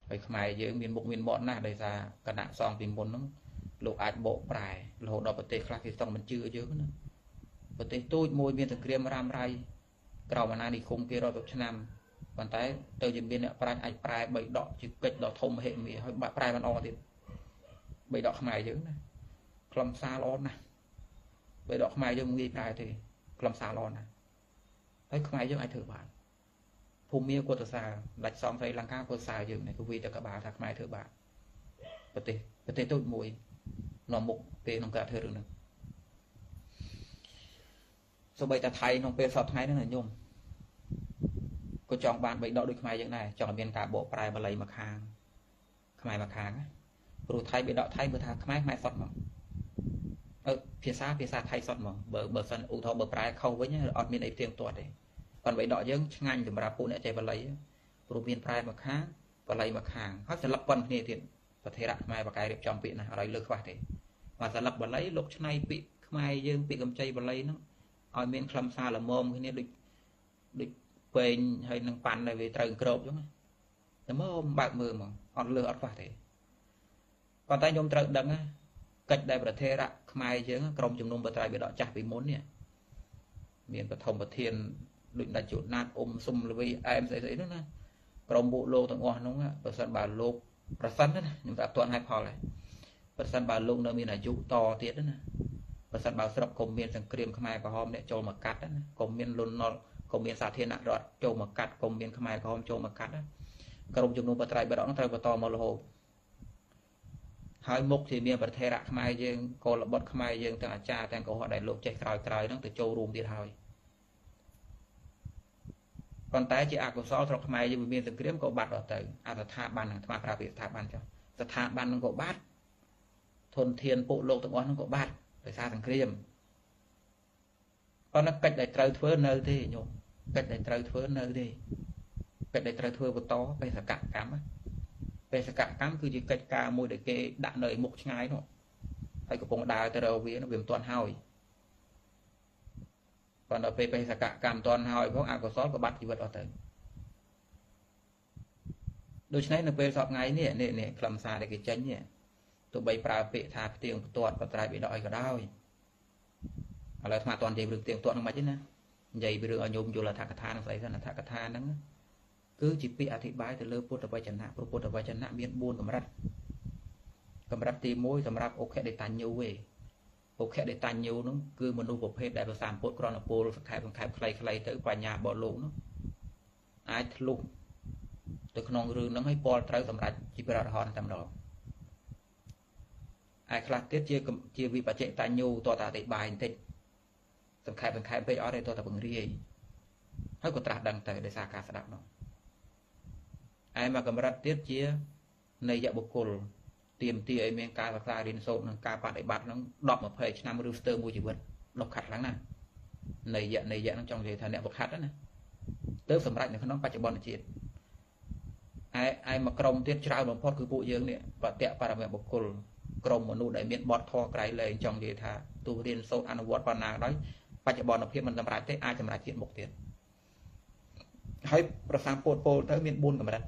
ហើយខ្មែរយើងមានមុខមានមាត់ណាស់ដោយសារគណៈសង្ឃពីមុនហ្នឹងលោកអាចបកប្រែរហូតដល់ប្រទេសខ្លះគេต้องមិនជឿយើងណាប្រទេសទូចមួយមានសង្គ្រាមរ៉ាំរ៉ៃក្រោមអាណានិគមគេរាប់សិបឆ្នាំប៉ុន្តែទៅជាមានអ្នកប្រាជ្ញអាចប្រែបីដកជាកិច្ចដ៏ធំមហិមាហើយបាក់ប្រែមិនអត់ទៀតបីដកខ្មែរយើងណាខ្លឹមសារល្អណាស់បីដកខ្មែរយើងងាយប្រែទេខ្លឹមសារល្អណាស់ហើយខ្មែរយើងអាចធ្វើបានភូមិមាគាត់ទៅសារដាច់សំស្រីលង្កាគាត់សារយើងនេះគឺវាទៅកបាលថាខ្មែរធ្វើបានប្រទេសទូចមួយនាំមុខពេលក្នុងការធ្វើរឿងហ្នឹងសូម្បីតែថៃក្នុងពេលសពថ្ងៃហ្នឹងញោមក៏ចង់បានបីដកដូចខ្មែរយើងដែរចង់ឲ្យមានការបកប្រែបាលីមកខាងខ្មែរមកខាងណាព្រោះថៃបីដកថៃបើថាខ្មែរសតមកភាសាថៃសតមកបើសិនឧទាហរណ៍បើប្រែខុសវិញអត់មានអីផ្ទៀងផ្ទាត់ទេប៉ុន្តែបីដកយើងឆ្ងាញ់សម្រាប់ពួកអ្នកចេះបាលីព្រោះមានប្រែមកខាងបាលីមកខាងហើយសិល្បៈប៉ុនគ្នាទៀតប្រធារៈខ្មែរបកាយរៀបចំពាក្យណាអត់ឲ្យលើខ្វះទេមកសិល្បៈបាលីលោកឆ្នៃពាក្យខ្មែរយើងពាក្យកម្ចីបាលីហ្នឹងឲ្យមានខ្លឹមសារល្មមគ្នាដូចពេញហើយនឹងប៉ាន់ឲ្យវាត្រូវក្របអញ្ចឹងតែមកបើកមើលមកអត់លើអត់ខ្វះទេប៉ុន្តែខ្ញុំត្រូវដឹងណាកិច្ចដែលប្រធារៈខ្មែរយើងក្រុមជំនុំបត្រៃបិដកចាស់ពីមុននេះមានបឋមប្រធានដូចដាច់ជួនណាតសុំលវីអែមស្អីហ្នឹងណាក្រុមពួកលោកទាំងអស់ហ្នឹងប្រសិនបើលោកប្រសិនណាខ្ញុំប្រាប់តន់ឲ្យផលហើយប្រសិនបើលោកនៅមានអាយុតទៀតណាប្រសិនបើស្រុកកុំមានសង្គ្រាមខ្មែរក្រហមអ្នកចូលមកកាត់ណាកុំមានលន់ណុលកុំមានសាធារណរដ្ឋចូលមកកាត់កុំមានខ្មែរក្រហមចូលមកកាត់ណាក្រុមជំនុំបត្រៃបិដកហ្នឹងត្រូវបន្តមករហូតហើយមុខជាមានប្រធារៈខ្មែរយើងកុលបុត្រខ្មែរយើងទាំងអាចារ្យទាំងកុហកដែលលោកចេះក្រោយហ្នឹងទៅចូលរួមទៀតហើយប៉ុន្តែជាអកុសលស្រុកខ្មែរយើងមានសង្គ្រាមក៏បាត់អត់ទៅអស្ថាប័នអាត្មាប្រើពាក្យស្ថាប័នចុះស្ថាប័នហ្នឹងក៏បាត់ធនធានពួកលោកទាំងអស់ហ្នឹងក៏បាត់ដោយសារសង្គ្រាមប៉ុន្តែកិច្ចដែលត្រូវធ្វើនៅទេញោមកិច្ចដែលត្រូវធ្វើនៅទេកិច្ចដែលត្រូវធ្វើបន្តបេសកកម្មបេសកកម្មគឺជាកិច្ចការមួយដែលគេដាក់នៅមុខឆ្ងាយនោះហើយកំពុងដើរទៅរកវាវាមិនទាន់ហើយប៉ុន្តែពេលបេសកកម្មទាន់ហើយផងអកុសលក៏បាត់ជីវិតអស់ទៅដូច្នេះនៅពេលសពថ្ងៃនេះខ្លឹមសារដែលគេចេញនេះទោះបីប្រើពាក្យថាផ្ទៀងផ្ទាត់បត្រៃបិដកអីក៏ដោយឥឡូវអាត្មាអត់ទាន់និយាយរឿងផ្ទៀងផ្ទាត់ហ្នឹងមិនទេណានិយាយពីរឿងឲ្យញោមយល់អត្ថកថានឹងស្អីសិនអត្ថកថាហ្នឹងគឺជាពាក្យអធិប្បាយទៅលើពុទ្ធវចនៈព្រោះពុទ្ធវចនៈមាន4កម្រិតទី1សម្រាប់អូខេដេតាញូទេអូខេដេតាញូហ្នឹងគឺមនុស្សប្រភេទដែលប្រសាពុទ្ធក្រណពលសង្ខេបខ្លីៗទៅបញ្ញាបលោកនោះអាចធ្លុះទៅក្នុងរឿងហ្នឹងឲ្យពលត្រូវសម្រាប់ជីវរហន្តតែម្ដងឯខ្លះទៀតជាវិបច្ចតាញូតតអធិប្បាយបន្តិចសង្ខេបពេកអត់ទេតតបង្រាយហើយក៏ត្រាស់ដឹងទៅដោយសារការស្ដាប់នោះឯមកកម្រិតទៀតជានយបុគ្គលទៀមទាឲ្យមានការសិក្សារៀនសូត្រនិងការបដិបត្តិហ្នឹង10 20ឆ្នាំឬស្ទើរមួយជីវិតដុសខាត់ខ្លាំងណាស់នយហ្នឹងចង់និយាយថាអ្នកវឹកហាត់ណាទៅសម្រាប់នៅក្នុងបច្ចុប្បន្នជាតិឯមកក្រុមទៀតច្រើនបំផុតគឺពួកយើងនេះបតៈបរមបុគ្គលក្រុមមនុស្សដែលមានបទធម៌ក្រៃលែងចង់និយាយថាទោះរៀនសូត្រអនុវត្តប៉ុណ្ណាក៏ដោយបច្ចុប្បន្នភាពមិនសម្រាប់ទេអាចសម្រាប់ជាតិមុខទៀតហើយប្រសាពោតពោលទៅមាន4កម្រិត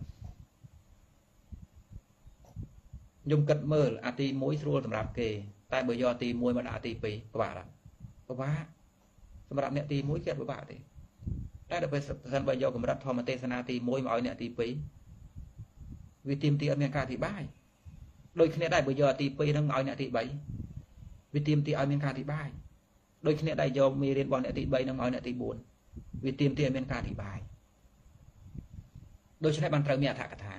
ខ្ញុំគិតមើលអាទី1ស្រួលសម្រាប់គេតែបើយកទី1មកដាក់អាទី2ពិបាកសម្រាប់អ្នកទី1គេអត់ពិបាកទេតែដល់ពេលសិនបើយកកម្រិតធម្មទេសនាទី1មកឲ្យអ្នកទី2វាទាមទារឲ្យមានការអធិប្បាយដូចគ្នាដែរបើយកអាទី2ហ្នឹងមកឲ្យអ្នកទី3វាទាមទារឲ្យមានការអធិប្បាយដូចគ្នាដែរយកមេរៀនរបស់អ្នកទី3ហ្នឹងមកឲ្យអ្នកទី4វាទាមទារឲ្យមានការអធិប្បាយដូច្នេះបានត្រូវមានអត្ថកថា